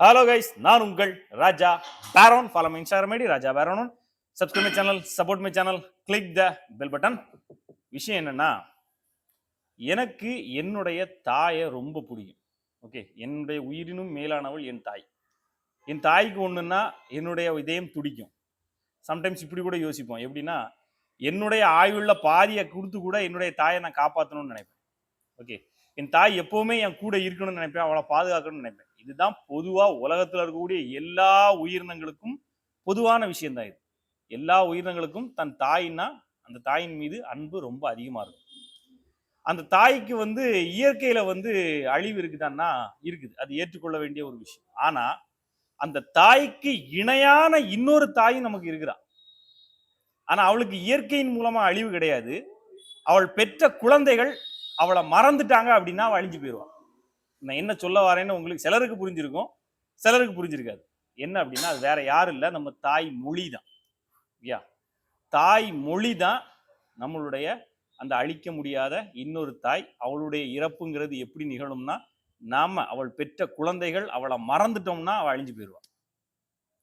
Hello guys, நான் உங்கள் Raja Baron. Follow my Instagram ID Raja Baron. Subscribe my channel, support my channel, click the bell button. விஷயம் என்னன்னா, எனக்கு என்னுடைய தாயை ரொம்ப பிடிக்கும். ஓகே, என்னுடைய உயிரினும் மேலானவள் என் தாய். என் தாய்க்கு ஒன்றுன்னா என்னுடைய இதயம் துடிக்கும். சம்டைம்ஸ் இப்படி கூட யோசிப்போம். எப்படின்னா, என்னுடைய ஆயுள்ள பாதியை கொடுத்து கூட என்னுடைய தாயை நான் காப்பாற்றணும்னு நினைப்பேன். ஓகே, என் தாய் எப்பவுமே என் கூட இருக்கணும்னு நினைப்பேன், அவளை பாதுகாக்கணும்னு நினைப்பேன். இதுதான் பொதுவா உலகத்துல இருக்கக்கூடிய எல்லா உயிரினங்களுக்கும் பொதுவான விஷயம் தான் இது. எல்லா உயிரினங்களுக்கும் தன் தாயின்னா அந்த தாயின் மீது அன்பு ரொம்ப அதிகமா இருக்கும். அந்த தாய்க்கு இயற்கையில அழிவு இருக்குதான்னா இருக்குது, அது ஏற்றுக்கொள்ள வேண்டிய ஒரு விஷயம். ஆனா அந்த தாய்க்கு இணையான இன்னொரு தாயும் நமக்கு இருக்கிறா. ஆனா அவளுக்கு இயற்கையின் மூலமா அழிவு கிடையாது. அவள் பெற்ற குழந்தைகள் அவளை மறந்துட்டாங்க அப்படின்னா அவள் அழிஞ்சு போயிடுவான். நான் என்ன சொல்ல வரேன்னு உங்களுக்கு சிலருக்கு புரிஞ்சிருக்கும், சிலருக்கு புரிஞ்சிருக்காது. என்ன அப்படின்னா, அது வேற யாரும் இல்லை, நம்ம தாய் மொழி தான். ஐயா, தாய் மொழி தான் நம்மளுடைய அந்த அழிக்க முடியாத இன்னொரு தாய். அவளுடைய இறப்புங்கிறது எப்படி நிகழும்னா, நாம அவள் பெற்ற குழந்தைகள் அவளை மறந்துட்டோம்னா அவள் அழிஞ்சு போயிடுவான்.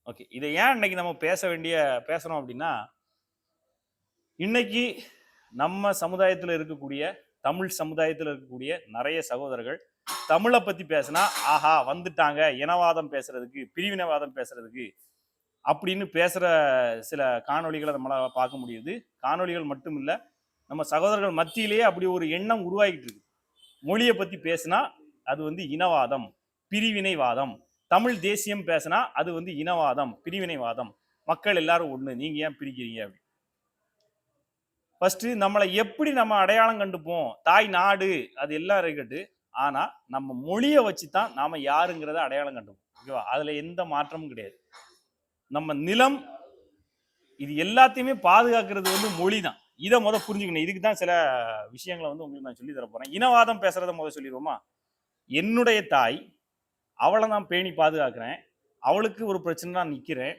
ஓகே, இதை ஏன் இன்னைக்கு நம்ம பேசுறோம் அப்படின்னா, இன்னைக்கு நம்ம சமுதாயத்தில் இருக்கக்கூடிய, தமிழ் சமுதாயத்தில் இருக்கக்கூடிய நிறைய சகோதரர்கள் தமிழை பத்தி பேசினா ஆஹா வந்துட்டாங்க இனவாதம் பேசுறதுக்கு, பிரிவினவாதம் பேசுறதுக்கு அப்படின்னு பேசுற சில காணொளிகளை நம்மளால பார்க்க முடியுது. காணொளிகள் மட்டும் இல்ல, நம்ம சகோதரர்கள் மத்தியிலேயே அப்படி ஒரு எண்ணம் உருவாகிட்டு இருக்கு. மொழியை பத்தி பேசினா அது இனவாதம், பிரிவினைவாதம். தமிழ் தேசியம் பேசினா அது இனவாதம், பிரிவினைவாதம். மக்கள் எல்லாரும் ஒண்ணு, நீங்க ஏன் பிரிக்கிறீங்க அப்படி. ஃபர்ஸ்ட் நம்மளை எப்படி நம்ம அடையாளம் கண்டுப்போம், தாய் நாடு அது எல்லாம் இருக்கட்டு. ஆனா நம்ம மொழியை வச்சுதான் நாம யாருங்கிறத அடையாளம் கண்டுப்போம். ஓகேவா, அதுல எந்த மாற்றமும் கிடையாது. நம்ம நிலம் இது எல்லாத்தையுமே பாதுகாக்கிறது மொழி தான். இதை புரிஞ்சுக்கணும். இதுக்கு தான் சில விஷயங்களை உங்களுக்கு நான் சொல்லி தர போறேன். இனவாதம் பேசுறத சொல்லிடுவோமா. என்னுடைய தாய், அவளை நான் பேணி பாதுகாக்கிறேன், அவளுக்கு ஒரு பிரச்சனை நான் நிக்கிறேன்,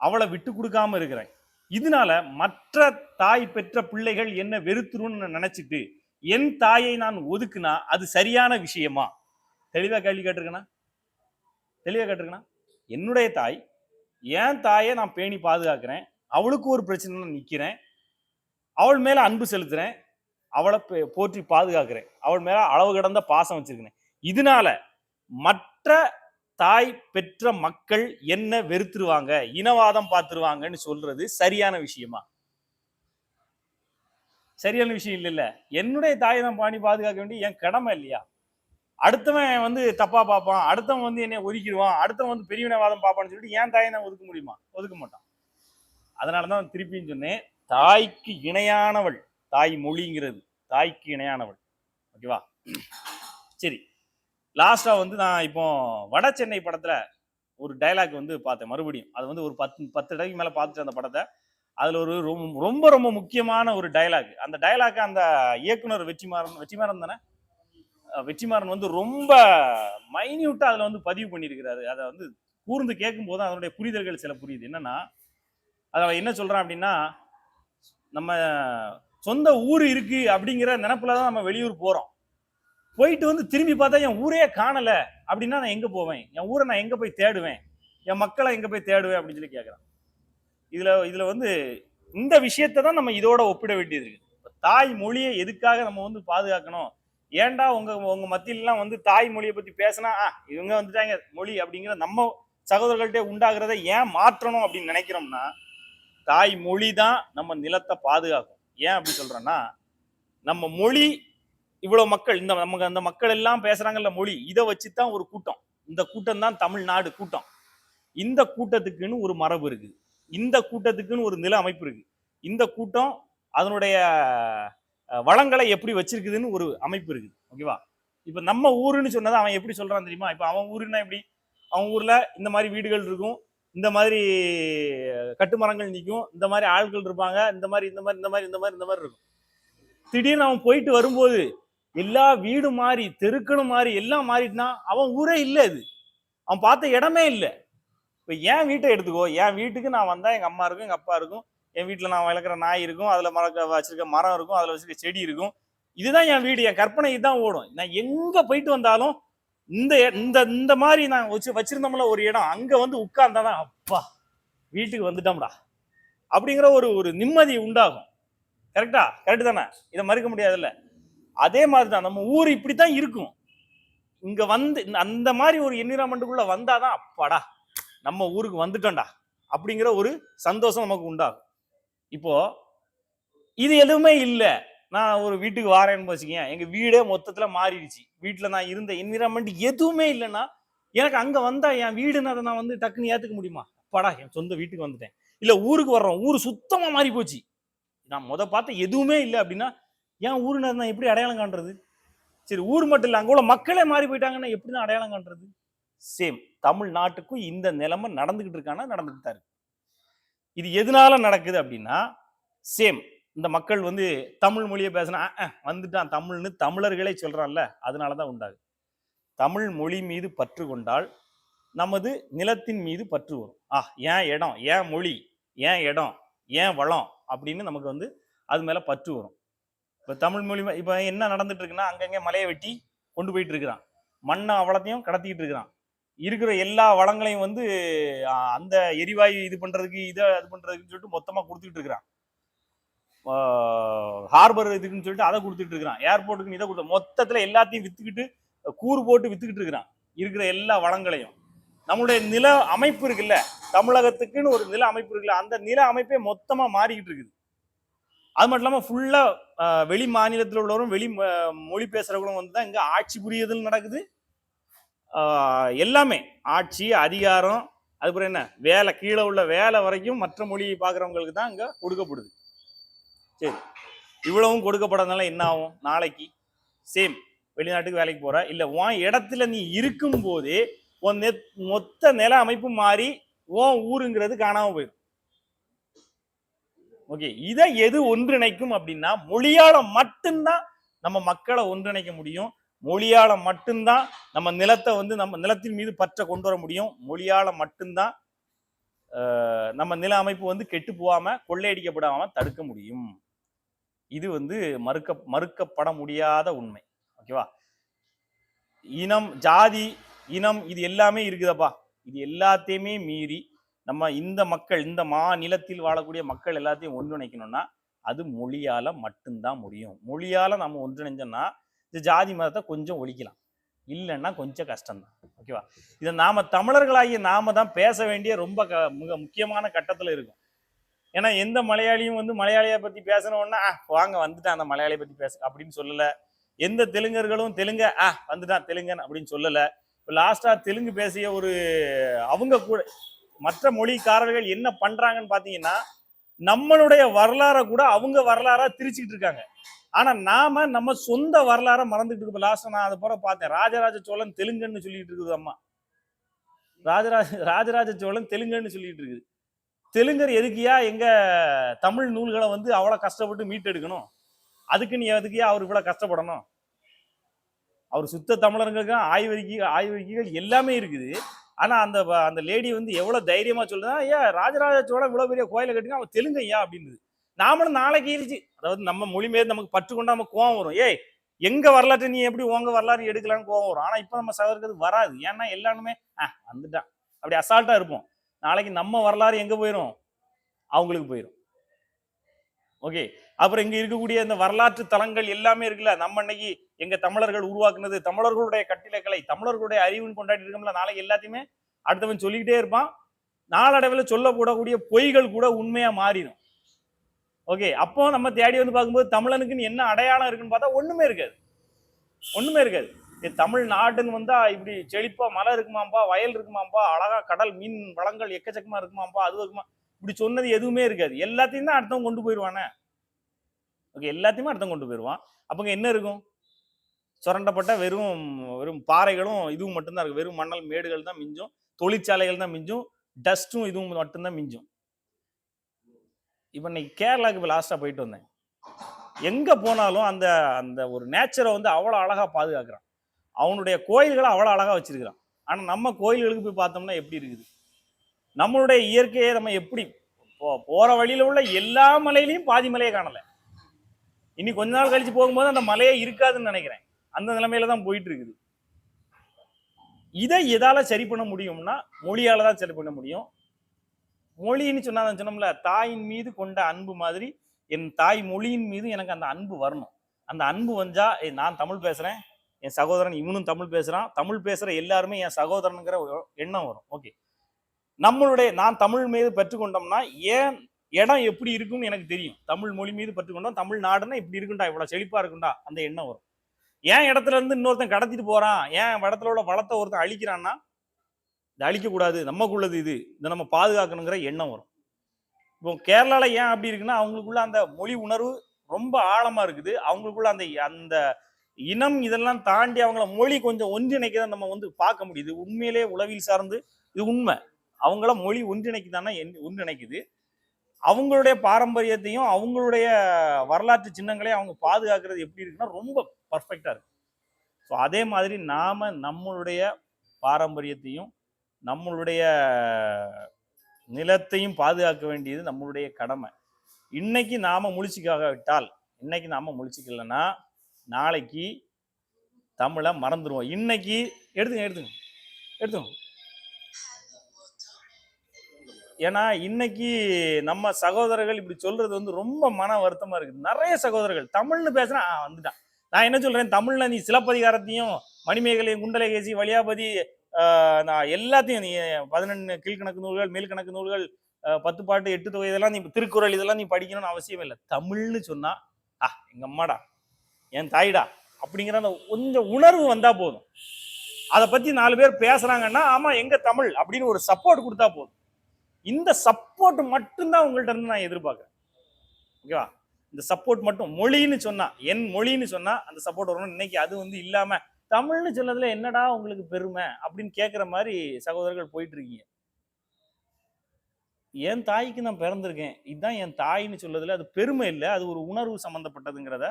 அவளை விட்டு கொடுக்காம இருக்கிறேன். இதனால மற்ற தாய் பெற்ற பிள்ளைகள் என்ன வெறுத்துருன்னு நினைச்சிட்டு என் தாயை நான் ஒதுக்குனா அது சரியான விஷயமா? தெளிவா கேள்வி கேட்டிருக்கேனா? என்னுடைய தாய், என் தாயை நான் பேணி பாதுகாக்கிறேன், அவளுக்கு ஒரு பிரச்சனை நிக்கிறேன், அவள் மேல அன்பு செலுத்துறேன், அவளை போற்றி பாதுகாக்கிறேன், அவள் மேல அளவு கடந்த பாசம் வச்சிருக்கிறேன். இதனால மற்ற தாய் பெற்ற மக்கள் என்ன வெறுத்துருவாங்க, இனவாதம் பார்த்துருவாங்கன்னு சொல்றது சரியான விஷயமா? சரியான விஷயம் இல்ல. என்னுடைய தாயை நான் பாணி பாதுகாக்க வேண்டிய என் கடமை இல்லையா? அடுத்தவன் தப்பா பார்ப்பான், அடுத்தவன் என்னை ஒதுக்கிடுவான், அடுத்தவன் பெரியவனவாதம் பார்ப்பான்னு சொல்லிட்டு என் தாயை நான் ஒதுக்க முடியுமா? ஒதுக்க மாட்டான். அதனாலதான் திருப்பியும் சொன்னேன், தாய்க்கு இணையானவள் தாய் மொழிங்கிறது, தாய்க்கு இணையானவள். ஓகேவா, சரி. லாஸ்டா நான் இப்போ வட சென்னை படத்துல ஒரு டைலாக் பார்த்தேன் மறுபடியும். அது ஒரு 10 தடவைக்கு மேல பார்த்துட்டு அந்த படத்தை. அதுல ஒரு ரொம்ப ரொம்ப முக்கியமான ஒரு டைலாக். அந்த டைலாக் அந்த இயக்குனர் வெற்றிமாறன் தானே, வெற்றிமாறன் ரொம்ப மைன்யூட்டா அதுல பதிவு பண்ணியிருக்கிறாரு. அதை கூர்ந்து கேட்கும் போது அதனுடைய புரிதல்கள் சில புரியுது. என்னன்னா, அதை என்ன சொல்றான் அப்படின்னா, நம்ம சொந்த ஊர் இருக்கு அப்படிங்கிற நினைப்புலதான் நம்ம வெளியூர் போறோம். போயிட்டு திரும்பி பார்த்தா என் ஊரே காணல அப்படின்னா நான் எங்க போவேன், என் ஊரை நான் எங்க போய் தேடுவேன், என் மக்களை எங்க போய் தேடுவேன் அப்படின்னு சொல்லி கேட்கறான். இதுல இந்த விஷயத்தை தான் நம்ம இதோட ஒப்பிட வேண்டியது இருக்கு. தாய் மொழியை எதுக்காக நம்ம பாதுகாக்கணும்? ஏன்டா உங்க மத்தியிலாம் தாய் மொழியை பத்தி பேசினா இவங்க வந்துட்டாங்க மொழி அப்படிங்கிற நம்ம சகோதரர்கள்ட்ட உண்டாகிறத ஏன் மாற்றணும் அப்படின்னு நினைக்கிறோம்னா, தாய் மொழி தான் நம்ம நிலத்தை பாதுகாக்கும். ஏன் அப்படி சொல்றேன்னா, நம்ம மொழி இவ்வளவு மக்கள், நமக்கு அந்த மக்கள் எல்லாம் பேசுறாங்கல்ல மொழி, இதை வச்சுதான் ஒரு கூட்டம். இந்த கூட்டம் தான் தமிழ்நாடு கூட்டம். இந்த கூட்டத்துக்குன்னு ஒரு மரபு இருக்கு, இந்த கூட்டத்துக்குன்னு ஒரு நில அமைப்பு இருக்கு, இந்த கூட்டம் அதனுடைய வளங்களை எப்படி வச்சிருக்குதுன்னு ஒரு அமைப்பு இருக்கு. ஓகேவா, இப்ப நம்ம ஊருன்னு சொன்னதை அவன் எப்படி சொல்றான் தெரியுமா? இப்ப அவன் ஊருன்னா எப்படி, அவன் ஊர்ல இந்த மாதிரி வீடுகள் இருக்கும், இந்த மாதிரி கட்டுமரங்கள் நிற்கும், இந்த மாதிரி ஆட்கள் இருப்பாங்க, இந்த மாதிரி இந்த மாதிரி இந்த மாதிரி இந்த மாதிரி இந்த மாதிரி இருக்கும். திடீர்னு அவன் போயிட்டு வரும்போது எல்லா வீடு மாறி, தெருக்களும் மாறி, எல்லாம் மாறிட்டுனா அவன் ஊரே இல்லை, அது அவன் பார்த்த இடமே இல்லை. இப்போ என் வீட்டை எடுத்துக்கோ, என் வீட்டுக்கு நான் வந்தா எங்க அம்மா இருக்கும், எங்க அப்பா இருக்கும், என் வீட்டில் நான் வளர்க்குற நாய் இருக்கும், அதுல வச்சிருக்க மரம் இருக்கும், அதுல வச்சிருக்க செடி இருக்கும். இதுதான் என் வீடு, என் கற்பனை இதுதான் ஓடும். நான் எங்க போயிட்டு வந்தாலும் இந்த இந்த இந்த மாதிரி நான் வச்சிருந்தோம்ல ஒரு இடம், அங்க வந்து உட்கார்ந்தாதான் அப்பா வீட்டுக்கு வந்துட்டோம்டா அப்படிங்கிற ஒரு ஒரு நிம்மதி உண்டாகும். கரெக்டா? கரெக்ட் தானே? இதை மறுக்க முடியாதுல்ல. அதே மாதிரி தான் நம்ம ஊர் இப்படித்தான் இருக்கும். இங்க வந்து அந்த மாதிரி ஒரு என்விரான்மெண்ட்டுக்குள்ள வந்தாதான் அப்பாடா நம்ம ஊருக்கு வந்துட்டோம்டா அப்படிங்கிற ஒரு சந்தோஷம் நமக்கு உண்டாகும். இப்போ இது எதுவுமே இல்ல. நான் ஒரு வீட்டுக்கு வாரேன்னு வச்சுக்கங்க, எங்க வீடே மொத்தத்துல மாறிடுச்சு. வீட்டுல நான் இருந்த என்விரான்மெண்ட் எதுவுமே இல்லைன்னா எனக்கு அங்க வந்தா என் வீடுன்னு அதை நான் வந்து டக்குன்னு ஏத்துக்க முடியுமா? அப்பாடா என் சொந்த வீட்டுக்கு வந்துட்டேன். இல்ல ஊருக்கு வர்றோம், ஊர் சுத்தமா மாறி போச்சு. நான் பார்த்த எதுவுமே இல்லை அப்படின்னா ஏன் ஊருன்னு நான் எப்படி அடையாளம் காண்றது? சரி ஊர் மட்டும் இல்ல, அங்க உள்ள மக்களே மாறி போயிட்டாங்கன்னா எப்படிதான் அடையாளம் காண்றது? சேம் தமிழ்நாட்டுக்கும் இந்த நிலைமை நடந்துகிட்டு இருக்கானா? நடந்துகிட்டு தான் இருக்கு. இது எதனால நடக்குது அப்படின்னா, சேம் இந்த மக்கள் வந்து தமிழ் மொழியை பேசினா வந்துட்டான் தமிழ்னு தமிழர்களே சொல்றான்ல, அதனாலதான் உண்டாகுது. தமிழ் மொழி மீது பற்று கொண்டால் நமது நிலத்தின் மீது பற்று வரும். ஏன் இடம், ஏன் மொழி, ஏன் இடம், ஏன் வளம் அப்படின்னு நமக்கு வந்து அது மேல பற்று வரும். இப்போ தமிழ் மொழி இப்போ என்ன நடந்துட்டு இருக்குன்னா, அங்கங்கே மலையை வெட்டி கொண்டு போயிட்டு இருக்கிறான், மண்ணை அவ்வளத்தையும் கடத்திக்கிட்டு இருக்கிறான், இருக்கிற எல்லா வளங்களையும் வந்து அந்த எரிவாயு இது பண்றதுக்கு இதை அது பண்றதுக்குன்னு சொல்லிட்டு மொத்தமா கொடுத்துட்டு இருக்கிறான். ஹார்பர் இதுக்குன்னு சொல்லிட்டு அதை கொடுத்துட்டு இருக்கிறான், ஏர்போர்ட்டுக்கு இதை கொடுத்த மொத்தத்துல எல்லாத்தையும் வித்துக்கிட்டு கூறு போட்டு வித்துக்கிட்டு இருக்கிறான் இருக்கிற எல்லா வளங்களையும். நம்மளுடைய நில அமைப்பு இருக்குல்ல, தமிழகத்துக்குன்னு ஒரு நில அமைப்பு இருக்குல்ல, அந்த நில அமைப்பே மொத்தமா மாறிக்கிட்டு இருக்குது. அது மட்டும் இல்லாமல் ஃபுல்லா வெளி மாநிலத்தில் உள்ளவரும் வெளி மொழி பேசுறவங்களும் வந்து தான் இங்க ஆட்சி புரியுதல் நடக்குது. எல்லாமே ஆட்சி அதிகாரம், அதுக்கப்புறம் என்ன வேலை, கீழே உள்ள வேலை வரைக்கும் மற்ற மொழியை பார்க்குறவங்களுக்கு தான் இங்க கொடுக்கப்படுது. சரி, இவ்வளவும் கொடுக்கப்படறதுனால என்ன ஆகும்? நாளைக்கு சேம் வெளிநாட்டுக்கு வேலைக்கு போற, இல்ல உன் இடத்துல நீ இருக்கும் போதே உன் மொத்த நில அமைப்பு மாறி உன் ஊருங்கிறது காணாம போயிடும். ஓகே, இதை எது ஒன்றிணைக்கும் அப்படின்னா மொழியால மட்டும்தான் நம்ம மக்களை ஒன்றிணைக்க முடியும். மொழியால மட்டும்தான் நம்ம நிலத்தை வந்து நம்ம நிலத்தின் மீது பற்ற கொண்டு வர முடியும். மொழியால மட்டும்தான் நம்ம நில அமைப்பு வந்து கெட்டு போகாம கொள்ளையடிக்கப்படாம தடுக்க முடியும். இது வந்து மறுக்கப்பட முடியாத உண்மை. ஓகேவா? இனம், ஜாதி, இனம் இது எல்லாமே இருக்குதப்பா. இது எல்லாத்தையுமே மீறி நம்ம இந்த மக்கள், இந்த மாநிலத்தில் வாழக்கூடிய மக்கள் எல்லாத்தையும் ஒன்றிணைக்கணும்னா அது மொழியால மட்டும்தான் முடியும். மொழியால நம்ம ஒன்றிணைஞ்சோம்னா இந்த ஜாதி மதத்தை கொஞ்சம் ஒழிக்கலாம், இல்லைன்னா கொஞ்சம் கஷ்டம்தான். ஓகேவா? இதை நாம தமிழர்களாகிய நாம தான் பேச வேண்டிய ரொம்ப மிக முக்கியமான கட்டத்துல இருக்கும். ஏன்னா எந்த மலையாளியும் வந்து மலையாளியை பத்தி பேசணும்னா வாங்க வந்துட்டான் அந்த மலையாளியை பத்தி பேச அப்படின்னு சொல்லல. எந்த தெலுங்கர்களும் தெலுங்க வந்துட்டான் தெலுங்கன் அப்படின்னு சொல்லல. இப்போ லாஸ்டா தெலுங்கு பேசிய ஒரு அவங்க கூட மற்ற மொழிக்காரர்கள் என்ன பண்றாங்கன்னு பாத்தீங்கன்னா, நம்மளுடைய வரலாறை கூட அவங்க வரலாறா திரிச்சுக்கிட்டு இருக்காங்க. ஆனா நாம நம்ம சொந்த வரலாறை மறந்துட்டு இருக்கோம். லாஸ்டா நான் அதை போற பார்த்தேன், ராஜராஜ சோழன் தெலுங்குன்னு சொல்லிட்டு இருக்குது அம்மா. ராஜராஜ சோழன் தெலுங்குன்னு சொல்லிட்டு இருக்குது. தெலுங்கர் எதுக்கியா எங்க தமிழ் நூல்களை வந்து அவ்வளவு கஷ்டப்பட்டு மீட்டெடுக்கணும்? அதுக்கு நீ எதுக்கியா அவர் இவ்வளவு கஷ்டப்படணும்? அவர் சுத்த தமிழர்களுக்கு ஆய்வறிக்கைகள் எல்லாமே இருக்குது. ஆனா அந்த அந்த லேடி வந்து எவ்வளவு தைரியமா சொல்றா, ஏன் ராஜராஜ சோழன் இவ்வளவு பெரிய கோயிலை கட்டினா அவன் தெலுங்கு ஐயா அப்படின்னு. நாமளும் நாளைக்கு இருச்சு, அதாவது நம்ம மொழி மேல் நமக்கு பற்று கொண்டா நமக்கு கோவம் வரும். ஏய் எங்க வரலாற்று நீ எப்படி உங்க வரலாறு எடுக்கலான்னு கோவம் வரும். ஆனா இப்ப நம்ம சகோதரருக்கு வராது. ஏன்னா எல்லாருமே வந்துட்டான் அப்படி அசால்ட்டா இருப்போம். நாளைக்கு நம்ம வரலாறு எங்க போயிடும்? அவங்களுக்கு போயிடும். ஓகே, அப்புறம் இங்க இருக்கக்கூடிய இந்த வரலாற்று தலங்கள் எல்லாமே இருக்குல்ல, நம்ம இன்னைக்கு எங்க தமிழர்கள் உருவாக்குனது, தமிழர்களுடைய கட்டிடக்கலை, தமிழர்களுடைய அறிவுன்னு கொண்டாடி இருக்கோம்ல, நாளைக்கு எல்லாத்தையுமே அடுத்தவன் சொல்லிக்கிட்டே இருப்பான். நாளடைவில் சொல்லக்கூடக்கூடிய பொய்கள் கூட உண்மையா மாறிடும். ஓகே, அப்போ நம்ம தேடி வந்து பார்க்கும்போது தமிழனுக்குன்னு என்ன அடையாளம் இருக்குன்னு பார்த்தா ஒண்ணுமே இருக்காது. ஒண்ணுமே இருக்காது. தமிழ்நாடுன்னு வந்தா இப்படி செழிப்பா மலை இருக்குமாம்பா, வயல் இருக்குமாம்பா, அழகா கடல் மீன் வளங்கள் எக்கச்சக்கமா இருக்குமாம்பா, அது இருக்குமா, இப்படி சொன்னது எதுவுமே இருக்காது. எல்லாத்தையும் தான் அடுத்தவங்க கொண்டு போயிடுவானே. ஓகே, எல்லாத்தையுமே அடுத்தவங்க கொண்டு போயிடுவான். அப்பங்க என்ன இருக்கும்? சுரண்டப்பட்ட வெறும் வெறும் பாறைகளும் இதுவும் மட்டும்தான் இருக்கு. வெறும் மணல் மேடுகள் தான் மிஞ்சும், தொழிற்சாலைகள் தான் மிஞ்சும், டஸ்ட்டும் இதுவும் மட்டும்தான் மிஞ்சும். இப்ப இன்னைக்கு கேரளாவுக்கு இப்போ லாஸ்டா போயிட்டு வந்தேன். எங்க போனாலும் அந்த அந்த ஒரு நேச்சரை வந்து அவ்வளவு அழகா பாதுகாக்கிறான். அவனுடைய கோயில்களை அவ்வளவு அழகா வச்சிருக்கிறான். ஆனா நம்ம கோயில்களுக்கு போய் பார்த்தோம்னா எப்படி இருக்குது? நம்மளுடைய இயற்கையை நம்ம எப்படி போற வழியில உள்ள எல்லா மலையிலையும் பாதி மலையை காணல. இனி கொஞ்ச நாள் கழிச்சு போகும்போது அந்த மலையே இருக்காதுன்னு நினைக்கிறேன். அந்த நிலைமையில தான் போயிட்டு இருக்குது. இதை எதால சரி பண்ண முடியும்னா மொழியால தான் சரி பண்ண முடியும். மொழின்னு சொன்னோம்ல, தாயின் மீது கொண்ட அன்பு மாதிரி என் தாய் மொழியின் மீது எனக்கு அந்த அன்பு வரணும். அந்த அன்பு வந்தா நான் தமிழ் பேசுறேன், என் சகோதரன் இவனும் தமிழ் பேசுறான், தமிழ் பேசுற எல்லாருமே என் சகோதரனுங்கிற எண்ணம் வரும். ஓகே, நான் தமிழ் மீது பெற்றுக்கொண்டோம்னா ஏன் இடம் எப்படி இருக்கும்னு எனக்கு தெரியும். தமிழ் மொழி மீது பெற்றுக்கொண்டோம், தமிழ்நாடுன்னா இப்படி இருக்குண்டா, இவ்வளவு செழிப்பா இருக்குண்டா, அந்த எண்ணம் வரும். ஏன் இடத்துல இருந்து இன்னொருத்தன் கடத்திட்டு போறான், ஏன் இடத்துல உள்ள வளத்தை ஒருத்தன் அழிக்கிறான்னா, இதை அழிக்கக்கூடாது, நமக்குள்ளது இது, இதை நம்ம பாதுகாக்கணுங்கிற எண்ணம் வரும். இப்போ கேரளால ஏன் அப்படி இருக்குன்னா, அவங்களுக்குள்ள அந்த மொழி உணர்வு ரொம்ப ஆழமா இருக்குது. அவங்களுக்குள்ள அந்த அந்த இனம் இதெல்லாம் தாண்டி அவங்கள மொழி கொஞ்சம் ஒன்றிணைக்கதான் நம்ம வந்து பார்க்க முடியுது. உண்மையிலேயே உளவியல் சார்ந்து இது உண்மை. அவங்கள மொழி ஒன்றிணைக்குதான்னா ஒன்றிணைக்குது. அவங்களுடைய பாரம்பரியத்தையும் அவங்களுடைய வரலாற்று சின்னங்களையும் அவங்க பாதுகாக்கிறது எப்படி இருக்குன்னா ரொம்ப பர்ஃபெக்டா இருக்கு. ஸோ அதே மாதிரி நாம நம்மளுடைய பாரம்பரியத்தையும் நம்மளுடைய நிலத்தையும் பாதுகாக்க வேண்டியது நம்மளுடைய கடமை. இன்னைக்கு நாம முழிச்சுக்காவிட்டால், இன்னைக்கு நாம முழிச்சுக்கலன்னா நாளைக்கு தமிழை மறந்துடுவோம். இன்னைக்கு எடுத்துங்க. ஏன்னா இன்னைக்கு நம்ம சகோதரர்கள் இப்படி சொல்றது வந்து ரொம்ப மன வருத்தமா இருக்குது. நிறைய சகோதரர்கள் தமிழ்னு பேசுறேன் வந்துட்டான். நான் என்ன சொல்றேன், தமிழ்ல நீ சிலப்பதிகாரத்தையும் மணிமேகலையும் குண்டலகேசி வலியாபதி நான் எல்லாத்தையும் நீ 11 கீழ்கணக்கு நூல்கள் மேல்கணக்கு நூல்கள் 10 பாட்டு 8 தொகை இதெல்லாம் நீ திருக்குறள் இதெல்லாம் நீ படிக்கணும்னு அவசியம் இல்லை. தமிழ்னு சொன்னா எங்க அம்மாடா என் தாய்டா அப்படிங்கிற அந்த கொஞ்சம் உணர்வு வந்தா போதும். அதை பத்தி 4 பேர் பேசுறாங்கன்னா ஆமா எங்க தமிழ் அப்படின்னு ஒரு சப்போர்ட் கொடுத்தா போதும். இந்த சப்போர்ட் மட்டும்தான் உங்கள்ட்ட இருந்து நான் எதிர்பார்க்கிறேன். ஓகேவா? இந்த சப்போர்ட் மட்டும், மொழின்னு சொன்னா என் மொழின்னு சொன்னா அந்த சப்போர்ட் வரணும். இன்னைக்கு அது வந்து இல்லாம தமிழ்னு சொன்னதுல என்னடா உங்களுக்கு பெருமை அப்படின்னு கேட்கிற மாதிரி சகோதரர்கள் போயிட்டு இருக்கீங்க. என் தாய்க்கு நான் பிறந்திருக்கேன், இதுதான் என் தாயின்னு சொல்றதுல அது பெருமை இல்லை, அது ஒரு உணர்வு சம்பந்தப்பட்டதுங்கிறத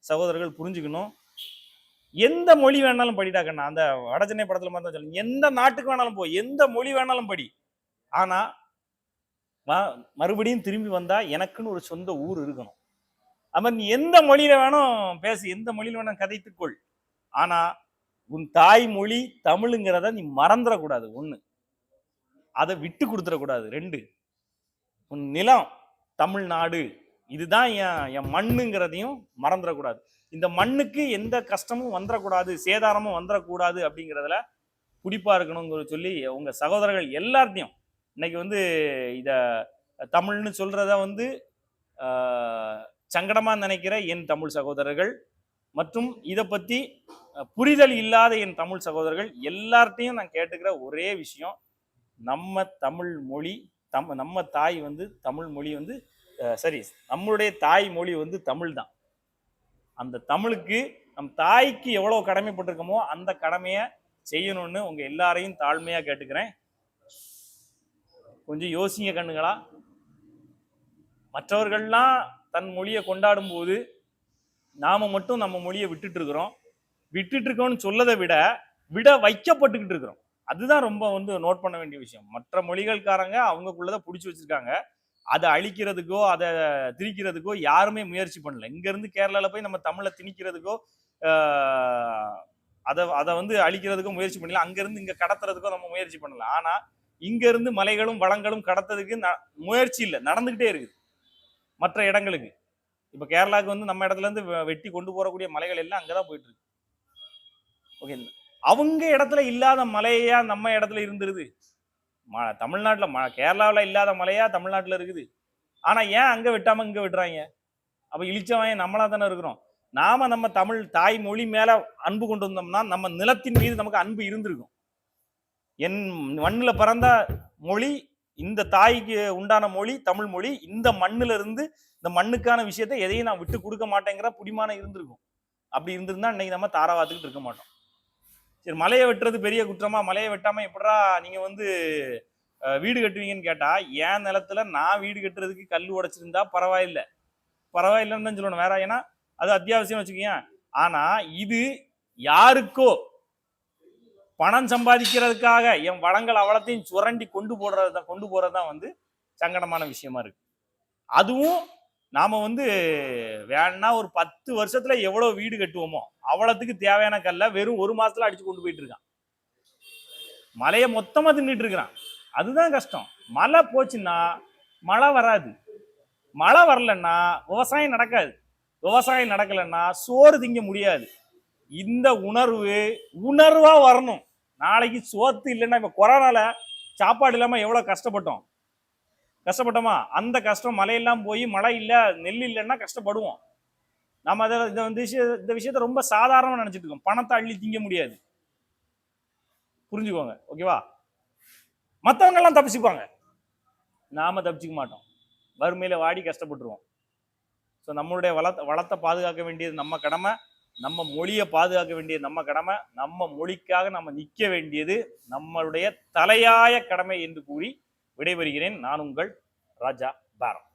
சகோதரர்கள் புரிஞ்சுக்கணும். எந்த மொழி வேணாலும் படிடா கண்ணா, அந்த வடச்சென்னை படத்துல மாதிரி தான் சொல்லுங்க, எந்த நாட்டுக்கு வேணாலும் போ, எந்த மொழி வேணாலும் படி, ஆனா மறுபடியும் திரும்பி வந்தா எனக்குன்னு ஒரு சொந்த ஊர் இருக்கணும். அப்ப நீ எந்த மொழியில வேணும் பேசு, எந்த மொழியில வேணும் கதைத்துக்கொள், ஆனா உன் தாய் மொழி தமிழுங்கிறத நீ மறந்துடக்கூடாது. 1, அதை விட்டு கொடுத்துடக்கூடாது. 2, உன் நிலம் தமிழ்நாடு, இதுதான் என் மண்ணுங்கிறதையும் மறந்துடக்கூடாது. இந்த மண்ணுக்கு எந்த கஷ்டமும் வந்துடக்கூடாது, சேதாரமும் வந்துடக்கூடாது அப்படிங்கிறதுல குறிப்பா இருக்கணுங்கிற சொல்லி உங்க சகோதரர்கள் எல்லாத்தையும் இன்னைக்கு வந்து இத தமிழ்னு சொல்றத வந்து சங்கடமா நினைக்கிற என் தமிழ் சகோதரர்கள் மற்றும் இதை பத்தி புரிதல் இல்லாத என் தமிழ் சகோதரர்கள் எல்லார்ட்டையும் நான் கேட்டுக்கிற ஒரே விஷயம், நம்ம தமிழ் மொழி நம்ம தாய் வந்து தமிழ் மொழி வந்து சரி, நம்மளுடைய தாய் மொழி வந்து தமிழ் தான். அந்த தமிழுக்கு நம் தாய்க்கு எவ்வளவு கடமைப்பட்டிருக்கோமோ அந்த கடமையை செய்யணும்னு உங்க எல்லாரையும் தாழ்மையா கேட்டுக்கிறேன். கொஞ்சம் யோசிங்க கண்ணுங்களா. மற்றவர்கள்லாம் தன் மொழியை கொண்டாடும் போது நாம மட்டும் நம்ம மொழியை விட்டுட்டு இருக்கோம்னு சொல்லதை விட வைக்கப்பட்டுக்கிட்டு இருக்கிறோம். அதுதான் ரொம்ப வந்து நோட் பண்ண வேண்டிய விஷயம். மற்ற மொழிகள்காரங்க அவங்களுக்குள்ளதை பிடிச்சி வச்சிருக்காங்க, அதை அழிக்கிறதுக்கோ அதை திணிக்கிறதுக்கோ யாருமே முயற்சி பண்ணல. இங்க இருந்து கேரளால போய் நம்ம தமிழை திணிக்கிறதுக்கோ அதை வந்து அழிக்கிறதுக்கோ முயற்சி பண்ணல. அங்க இருந்து இங்க கடத்துறதுக்கோ நம்ம முயற்சி பண்ணல. ஆனா இங்க இருந்து மலைகளும் வளங்களும் கடத்ததுக்கு முயற்சி இல்லை, நடந்துகிட்டே இருக்குது மற்ற இடங்களுக்கு. இப்ப கேரளாவுக்கு வந்து நம்ம இடத்துல இருந்து வெட்டி கொண்டு போறக்கூடிய மலைகள் எல்லாம் அங்கதான் போயிட்டு இருக்கு. ஓகே, அவங்க இடத்துல இல்லாத மலையா நம்ம இடத்துல இருந்துருது. தமிழ்நாட்டுல கேரளாவில் இல்லாத மலையா தமிழ்நாட்டுல இருக்குது. ஆனா ஏன் அங்க வெட்டாம இங்க வெட்டுறாங்க? அப்ப இழிச்சவன் நம்மளா தானே இருக்கிறோம். நாம நம்ம தமிழ் தாய் மொழி மேல அன்பு கொண்டு வந்தோம்னா நம்ம நிலத்தின் மீது நமக்கு அன்பு இருந்திருக்கும். என் மண்ணுல பிறந்த மொழி, இந்த தாய்க்கு உண்டான மொழி தமிழ் மொழி, இந்த மண்ணுல இருந்து இந்த மண்ணுக்கான விஷயத்தை எதையும் நான் விட்டு கொடுக்க மாட்டேங்கிற புடிமானம் இருந்திருக்கும். அப்படி இருந்திருந்தா இன்னைக்கு நம்ம தாராவாத்துக்கிட்டு இருக்க மாட்டோம். சரி, மலையை வெட்டுறது பெரிய குற்றமா? மலையை வெட்டாம எப்படா நீங்க வந்து வீடு கட்டுவீங்கன்னு கேட்டா, என் நிலத்துல நான் வீடு கட்டுறதுக்கு கல் உடைச்சிருந்தா பரவாயில்லைன்னு தான் சொல்லணும். வேற ஏன்னா அது அத்தியாவசியம் வச்சுக்கோங்க. ஆனா இது யாருக்கோ பணம் சம்பாதிக்கிறதுக்காக என் வளங்கள் அவ்வளத்தையும் சுரண்டி கொண்டு போறதுதான் வந்து சங்கடமான விஷயமா இருக்கு. அதுவும் நாம வந்து வேணா ஒரு 10 வருஷத்துல எவ்வளவு வீடு கட்டுவோமோ அவ்வளவுக்கு தேவையான கல்ல வெறும் 1 மாசத்துல அடிச்சு கொண்டு போயிட்டு இருக்கான். மலையை மொத்தமா தின்னுட்டு இருக்கிறான். அதுதான் கஷ்டம். மழை போச்சுன்னா மழை வராது. மழை வரலன்னா விவசாயம் நடக்காது. விவசாயம் நடக்கலைன்னா சோறு திங்க முடியாது. இந்த உணர்வா வரணும். நாளைக்கு சோத்து இல்லைன்னா, இப்ப கொரோனால சாப்பாடு இல்லாம எவ்வளவு கஷ்டப்பட்டோமா? அந்த கஷ்டம் மழையெல்லாம் போய் மழை இல்ல, நெல் இல்லைன்னா கஷ்டப்படுவோம். நம்ம அதை இந்த விஷயத்த ரொம்ப சாதாரணமா நினைச்சிட்டு இருக்கோம். பணத்தை அள்ளி திங்க முடியாது. புரிஞ்சுக்கோங்க, ஓகேவா? மற்றவங்க எல்லாம் தப்பிச்சுப்பாங்க, நாம தப்பிச்சுக்க மாட்டோம். வறுமையில வாடி கஷ்டப்பட்டுருவோம். ஸோ நம்மளுடைய வளத்தை பாதுகாக்க வேண்டியது நம்ம கடமை. நம்ம மொழியை பாதுகாக்க வேண்டியது நம்ம கடமை. நம்ம மொழிக்காக நம்ம நிற்க வேண்டியது நம்மளுடைய தலையாய கடமை என்று கூறி விடைபெறுகிறேன். நான் உங்கள் ராஜா பாரம்.